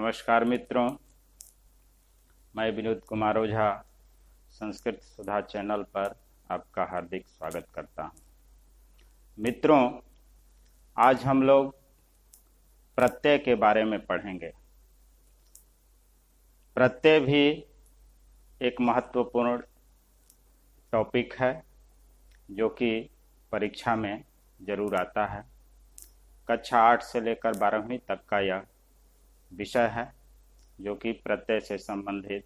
नमस्कार मित्रों, मैं विनोद कुमार ओझा संस्कृत सुधा चैनल पर आपका हार्दिक स्वागत करता हूं। मित्रों, आज हम लोग प्रत्यय के बारे में पढ़ेंगे। प्रत्यय भी एक महत्वपूर्ण टॉपिक है जो कि परीक्षा में जरूर आता है। कक्षा 8 से लेकर 12वीं तक का यह विषय है जो कि प्रत्यय से संबंधित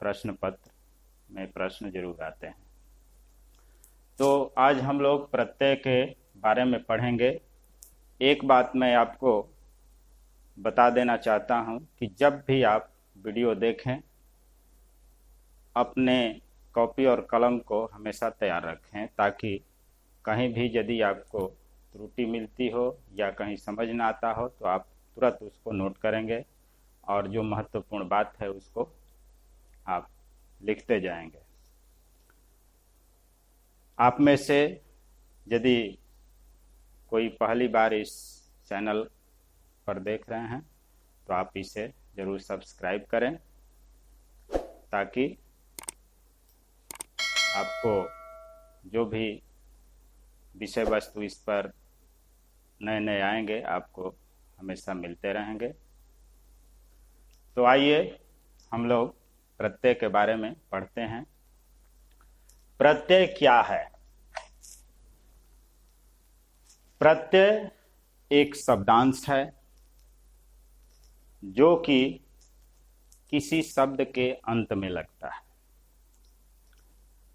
प्रश्न पत्र में प्रश्न जरूर आते हैं। तो आज हम लोग प्रत्यय के बारे में पढ़ेंगे। एक बात मैं आपको बता देना चाहता हूं कि जब भी आप वीडियो देखें, अपने कॉपी और कलम को हमेशा तैयार रखें ताकि कहीं भी यदि आपको त्रुटि मिलती हो या कहीं समझ ना आता हो तो आप तुरंत उसको नोट करेंगे और जो महत्वपूर्ण बात है उसको आप लिखते जाएंगे। आप में से यदि कोई पहली बार इस चैनल पर देख रहे हैं तो आप इसे जरूर सब्सक्राइब करें ताकि आपको जो भी विषय वस्तु इस पर नए नए आएंगे आपको हमेशा मिलते रहेंगे। तो आइए हम लोग प्रत्यय के बारे में पढ़ते हैं। प्रत्यय क्या है? प्रत्यय एक शब्दांश है जो कि किसी शब्द के अंत में लगता है।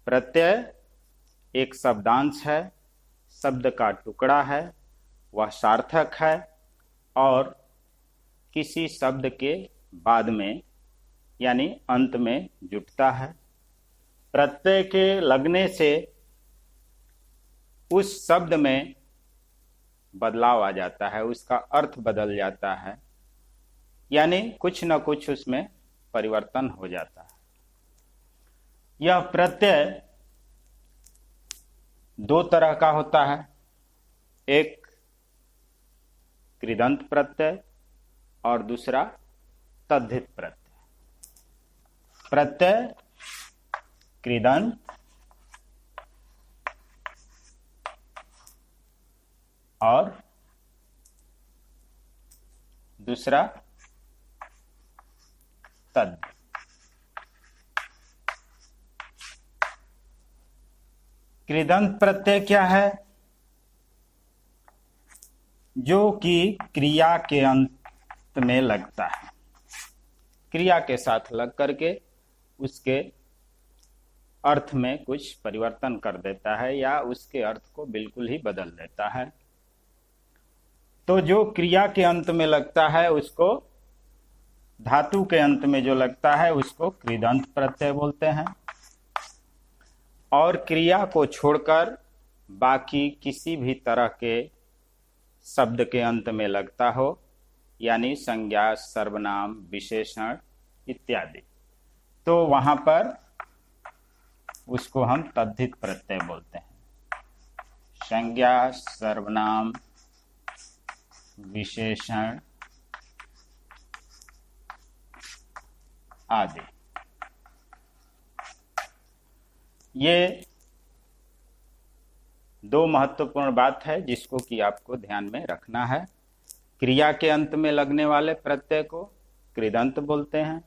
प्रत्यय एक शब्दांश है, शब्द का टुकड़ा है, वह सार्थक है और किसी शब्द के बाद में यानी अंत में जुटता है। प्रत्यय के लगने से उस शब्द में बदलाव आ जाता है, उसका अर्थ बदल जाता है, यानी कुछ न कुछ उसमें परिवर्तन हो जाता है। यह प्रत्यय दो तरह का होता है, एक कृदंत प्रत्यय और दूसरा तद्धित प्रत्यय। प्रत्यय कृदंत और दूसरा तद्ध। कृदंत प्रत्यय क्या है? जो कि क्रिया के अंत में लगता है, क्रिया के साथ लग करके उसके अर्थ में कुछ परिवर्तन कर देता है या उसके अर्थ को बिल्कुल ही बदल देता है। तो जो क्रिया के अंत में लगता है उसको, धातु के अंत में जो लगता है उसको कृदंत प्रत्यय बोलते हैं। और क्रिया को छोड़कर बाकी किसी भी तरह के शब्द के अंत में लगता हो, यानी संज्ञा, सर्वनाम, विशेषण इत्यादि, तो वहां पर उसको हम तद्धित प्रत्यय बोलते हैं। संज्ञा, सर्वनाम, विशेषण आदि, ये दो महत्वपूर्ण बात है जिसको कि आपको ध्यान में रखना है। क्रिया के अंत में लगने वाले प्रत्यय को कृदंत बोलते हैं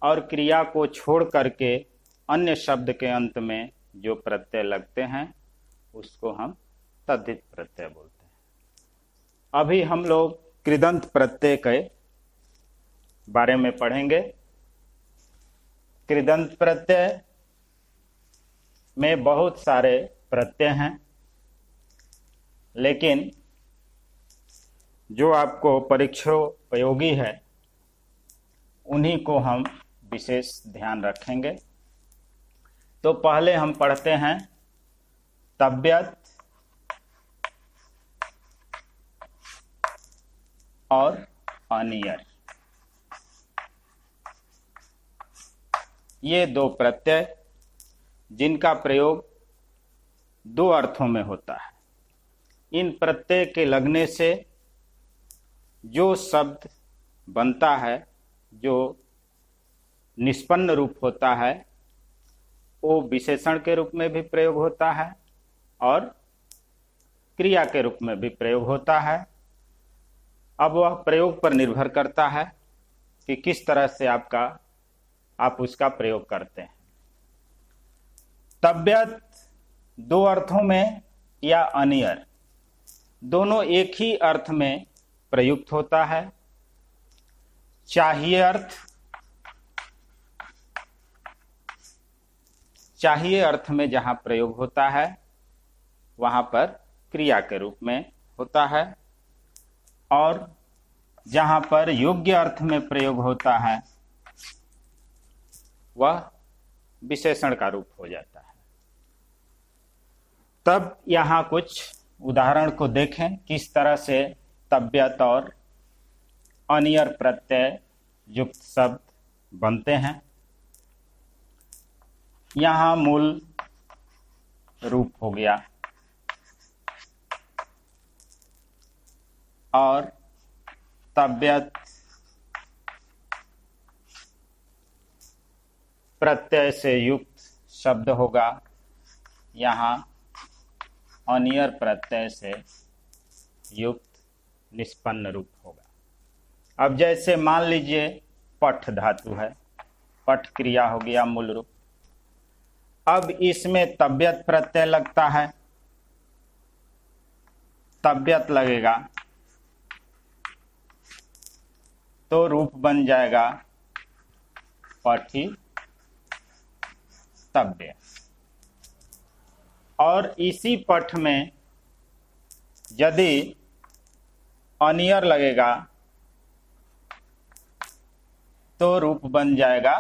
और क्रिया को छोड़ करके अन्य शब्द के अंत में जो प्रत्यय लगते हैं उसको हम तद्धित प्रत्यय बोलते हैं। अभी हम लोग कृदंत प्रत्यय के बारे में पढ़ेंगे। कृदंत प्रत्यय में बहुत सारे प्रत्यय हैं, लेकिन जो आपको परीक्षोपयोगी है उन्हीं को हम विशेष ध्यान रखेंगे। तो पहले हम पढ़ते हैं तव्यत और अनियर। ये दो प्रत्यय जिनका प्रयोग दो अर्थों में होता है। इन प्रत्यय के लगने से जो शब्द बनता है, जो निष्पन्न रूप होता है, वो विशेषण के रूप में भी प्रयोग होता है और क्रिया के रूप में भी प्रयोग होता है। अब वह प्रयोग पर निर्भर करता है कि किस तरह से आप उसका प्रयोग करते हैं। तबियत दो अर्थों में या अनियर दोनों एक ही अर्थ में प्रयुक्त होता है। चाहिए अर्थ में जहां प्रयोग होता है वहां पर क्रिया के रूप में होता है, और जहां पर योग्य अर्थ में प्रयोग होता है वह विशेषण का रूप हो जाता है। तब यहां कुछ उदाहरण को देखें किस तरह से तबियत और अनियर प्रत्यय युक्त शब्द बनते हैं। यहां मूल रूप हो गया और तबियत प्रत्यय से युक्त शब्द होगा, यहाँ अनियर प्रत्यय से युक्त निष्पन्न रूप होगा। अब जैसे मान लीजिए पठ धातु है, पठ क्रिया हो गया मूल रूप। अब इसमें तबियत प्रत्यय लगता है, तबियत लगेगा तो रूप बन जाएगा पठी तब्य। और इसी पठ में यदि अनियर लगेगा तो रूप बन जाएगा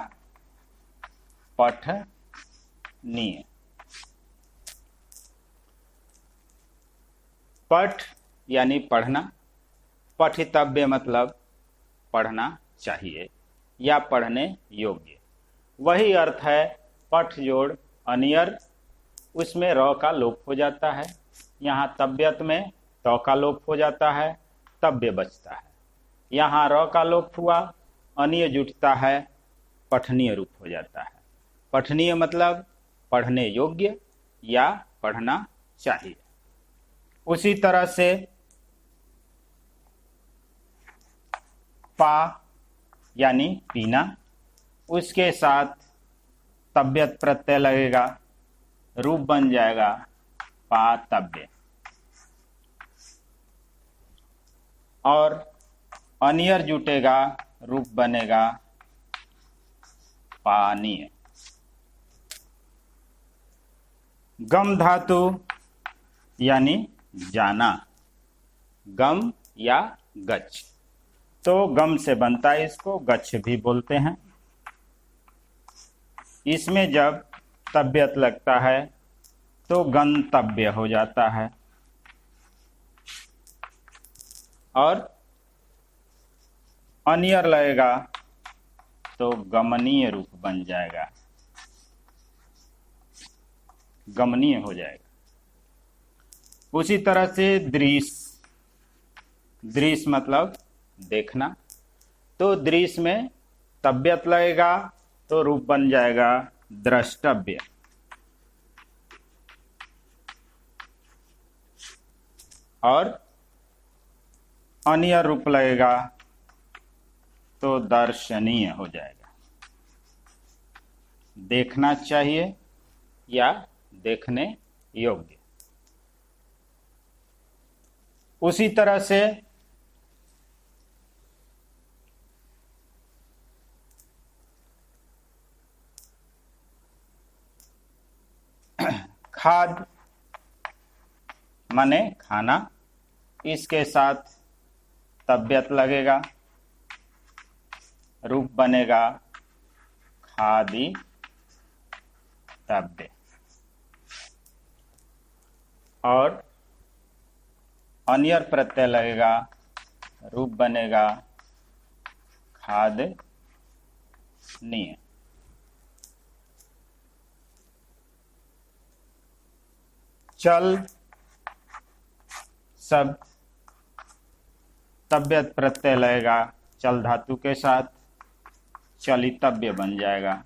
पठनीय। पठ यानी पढ़ना, पठितव्य मतलब पढ़ना चाहिए या पढ़ने योग्य। वही अर्थ है पठ जोड़ अनियर, उसमें र का लोप हो जाता है। यहाँ तबियत में त का लोप हो जाता है, तव्य बचता है। यहाँ र का लोप हुआ, अनिय जुटता है, पठनीय रूप हो जाता है। पठनीय मतलब पढ़ने योग्य या पढ़ना चाहिए। उसी तरह से पा यानी पीना, उसके साथ तबियत प्रत्यय लगेगा, रूप बन जाएगा पातव्य। और अनियर जुटेगा, रूप बनेगा पानीय। गम धातु यानी जाना, गम या गच्छ, तो गम से बनता है, इसको गच्छ भी बोलते हैं। इसमें जब तबियत लगता है तो गंतव्य हो जाता है और अनियर लगेगा तो गमनीय रूप बन जाएगा, गमनीय हो जाएगा। उसी तरह से दृश्य, दृश्य मतलब देखना, तो दृश्य में तबियत लगेगा तो रूप बन जाएगा द्रष्टव्य। और अनियर रूप लगेगा तो दर्शनीय हो जाएगा, देखना चाहिए या देखने योग्य। उसी तरह से खाद माने खाना, इसके साथ तबियत लगेगा, रूप बनेगा खादी तब्य। और अनियर प्रत्यय लगेगा, रूप बनेगा खादनीय। चल शब्द तबियत प्रत्यय लगेगा, चल धातु के साथ चलितव्य बन जाएगा।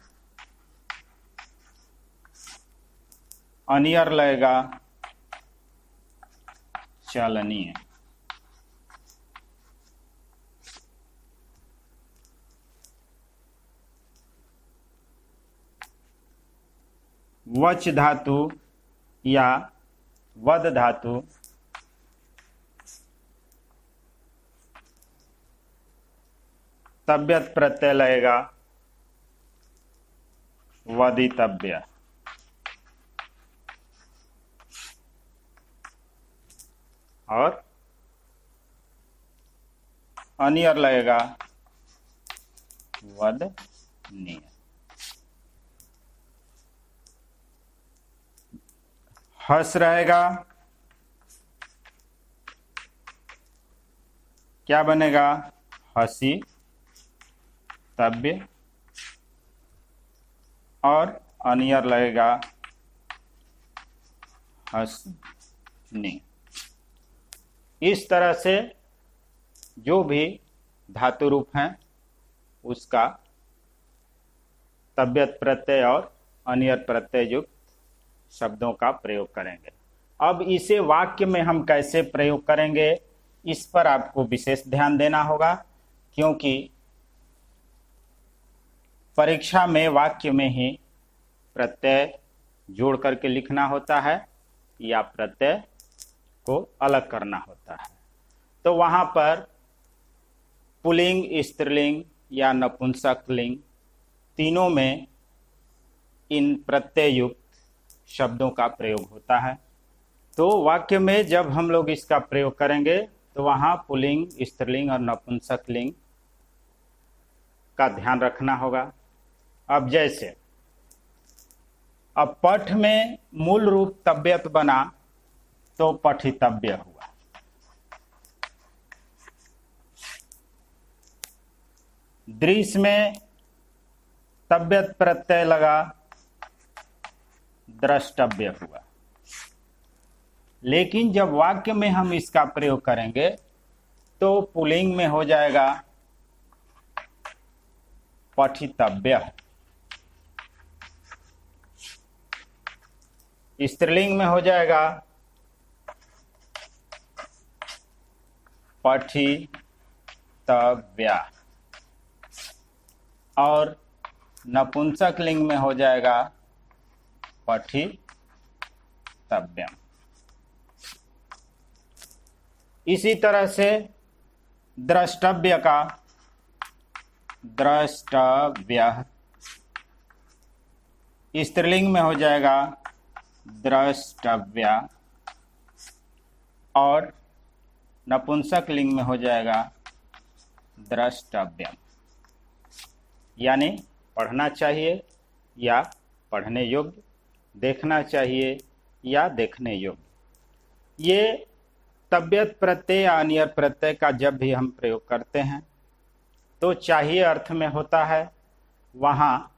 अनियर लगेगा चलनीय। वच धातु या वद धातु तव्यत प्रत्यय लगेगा वदितव्य। और अनियर लगेगा वदनीय। हस रहेगा, क्या बनेगा? हसी तव्य। और अनियर लगेगा हसनी। इस तरह से जो भी धातु रूप हैं उसका तव्यत प्रत्यय और अनियर प्रत्यय युक्त शब्दों का प्रयोग करेंगे। अब इसे वाक्य में हम कैसे प्रयोग करेंगे, इस पर आपको विशेष ध्यान देना होगा, क्योंकि परीक्षा में वाक्य में ही प्रत्यय जोड़ करके लिखना होता है या प्रत्यय को अलग करना होता है। तो वहां पर पुल्लिंग, स्त्रीलिंग या नपुंसकलिंग तीनों में इन प्रत्यय युक्त शब्दों का प्रयोग होता है। तो वाक्य में जब हम लोग इसका प्रयोग करेंगे तो वहां पुल्लिंग, स्त्रीलिंग और नपुंसकलिंग का ध्यान रखना होगा। अब जैसे अब पठ में मूल रूप तव्यत बना तो पठितव्य हुआ। दृश्य में तव्यत प्रत्यय लगा, द्रष्टव्य हुआ। लेकिन जब वाक्य में हम इसका प्रयोग करेंगे तो पुल्लिंग में हो जाएगा पठितव्य, स्त्रीलिंग में हो जाएगा पठितव्या और नपुंसक लिंग में हो जाएगा पठितव्यम। इसी तरह से द्रष्टव्य का द्रष्टव्य स्त्रीलिंग में हो जाएगा द्रष्टव्या और नपुंसक लिंग में हो जाएगा द्रष्टव्यम। यानी पढ़ना चाहिए या पढ़ने योग्य, देखना चाहिए या देखने योग्य। ये तव्यत प्रत्यय या अनियर प्रत्यय का जब भी हम प्रयोग करते हैं तो चाहिए अर्थ में होता है, वहाँ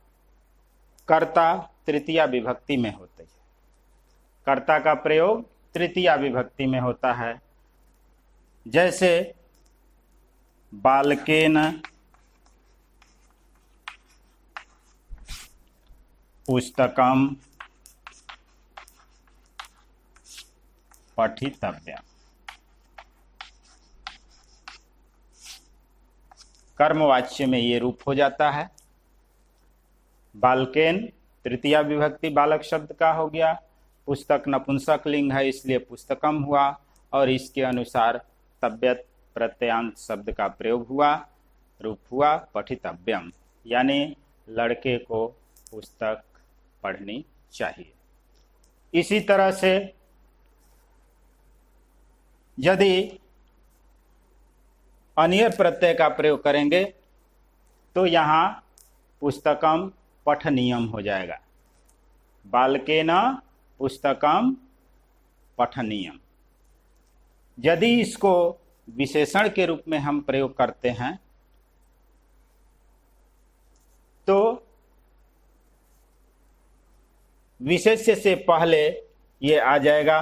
कर्ता तृतीया विभक्ति में होती है। कर्ता का प्रयोग तृतीया विभक्ति में होता है। जैसे बालकेन पुस्तकम पठितव्यम। कर्मवाच्य में ये रूप हो जाता है। बालकेन तृतीया विभक्ति बालक शब्द का हो गया, पुस्तक नपुंसक लिंग है इसलिए पुस्तकम हुआ और इसके अनुसार तव्यत प्रत्ययांत शब्द का प्रयोग हुआ, रूप हुआ पठितव्यम, यानी लड़के को पुस्तक पढ़नी चाहिए। इसी तरह से यदि अनियर प्रत्यय का प्रयोग करेंगे तो यहाँ पुस्तकम पठनीयम हो जाएगा। बालकेन पुस्तकम पठनीयम। यदि इसको विशेषण के रूप में हम प्रयोग करते हैं तो विशेष्य से पहले ये आ जाएगा।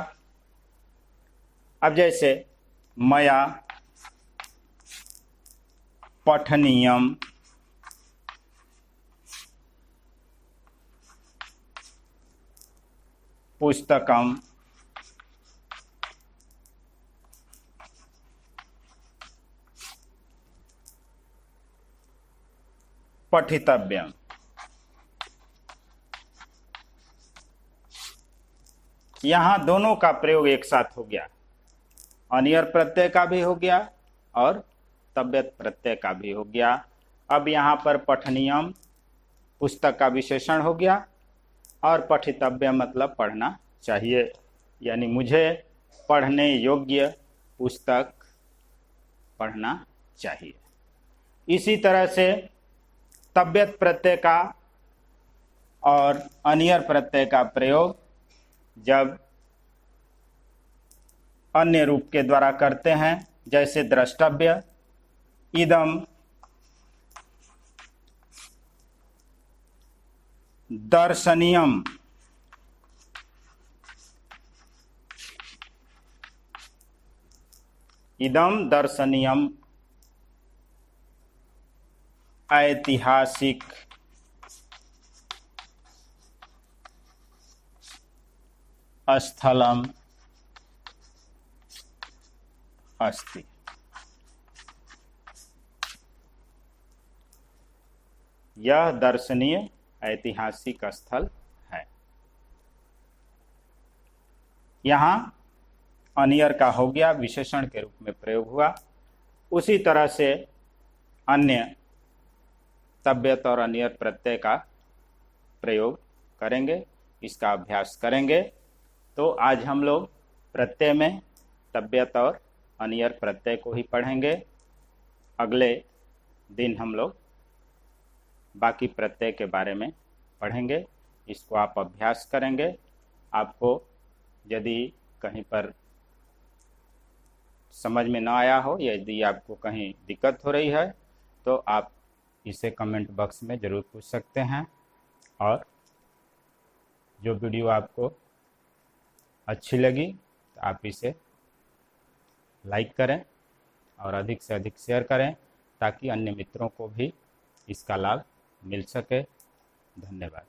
अब जैसे मया पठनीयम, पुस्तकम, पठितव्यम। यहां दोनों का प्रयोग एक साथ हो गया, अनियर प्रत्यय का भी हो गया और तव्यत प्रत्यय का भी हो गया। अब यहां पर पठनीयम पुस्तक का विशेषण हो गया और पठितव्य मतलब पढ़ना चाहिए, यानी मुझे पढ़ने योग्य पुस्तक पढ़ना चाहिए। इसी तरह से तव्यत प्रत्यय का और अनियर प्रत्यय का प्रयोग जब अन्य रूप के द्वारा करते हैं, जैसे द्रष्टव्य, इदम दर्शनीयम, इदम दर्शनीयम ऐतिहासिक स्थलम अस्ति। यह दर्शनीय ऐतिहासिक स्थल है। यहां अनियर का हो गया, विशेषण के रूप में प्रयोग हुआ। उसी तरह से अन्य तव्यत और अनियर प्रत्यय का प्रयोग करेंगे, इसका अभ्यास करेंगे। तो आज हम लोग प्रत्यय में तव्यत और अनियर प्रत्यय को ही पढ़ेंगे। अगले दिन हम लोग बाकी प्रत्यय के बारे में पढ़ेंगे। इसको आप अभ्यास करेंगे। आपको यदि कहीं पर समझ में ना आया हो, यदि आपको कहीं दिक्कत हो रही है, तो आप इसे कमेंट बॉक्स में ज़रूर पूछ सकते हैं। और जो वीडियो आपको अच्छी लगी तो आप इसे लाइक करें और अधिक से अधिक शेयर करें, ताकि अन्य मित्रों को भी इसका लाभ मिल सके। धन्यवाद।